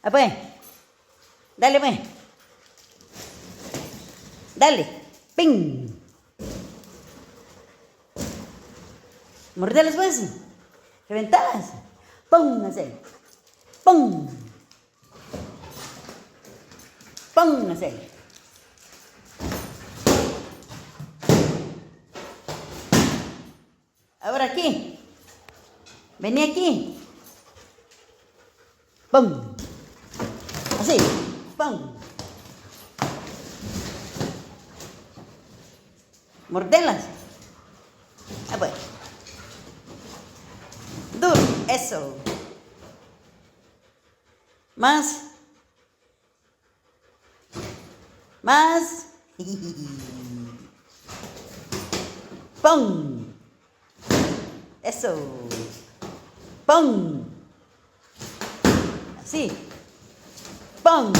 Ah, pues. Dale, pues. Dale. ¡Ping! Mordelas, pues. Reventadas. Póngase. ¡Pum! Póngase. Ahora aquí. Vení aquí. ¡Pum! Así. ¡Pum! Mordelas. Ah, pues. Duro. Eso. Más. Más. ¡Pum! Eso. ¡Pum! Así. ¡Pum!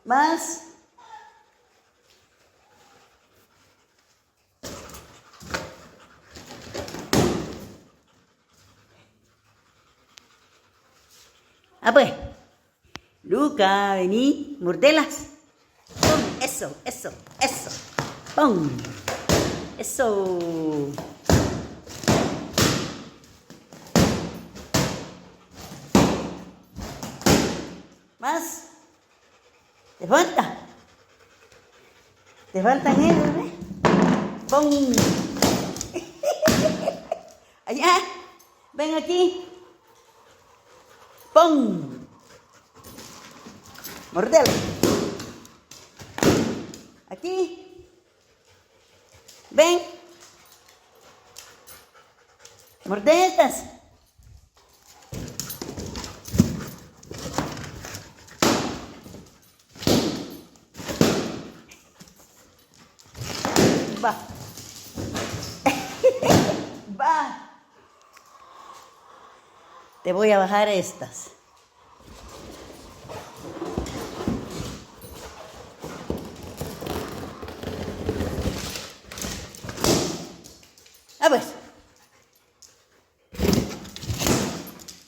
Más. Ah, pues. Luka, vení, mordelas. ¡Pum! Eso, eso, eso. ¡Pum! Eso. Más. Te falta. Te faltan ellos, ¿eh? ¡Pum! Allá. Ven aquí. ¡Pum! Mordelo. Aquí. Ven. Morde estas. Va. Va. Te voy a bajar estas. Ah, pues.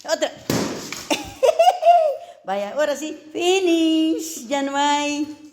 Otra. Vaya, ahora sí. Finish. Ya no hay.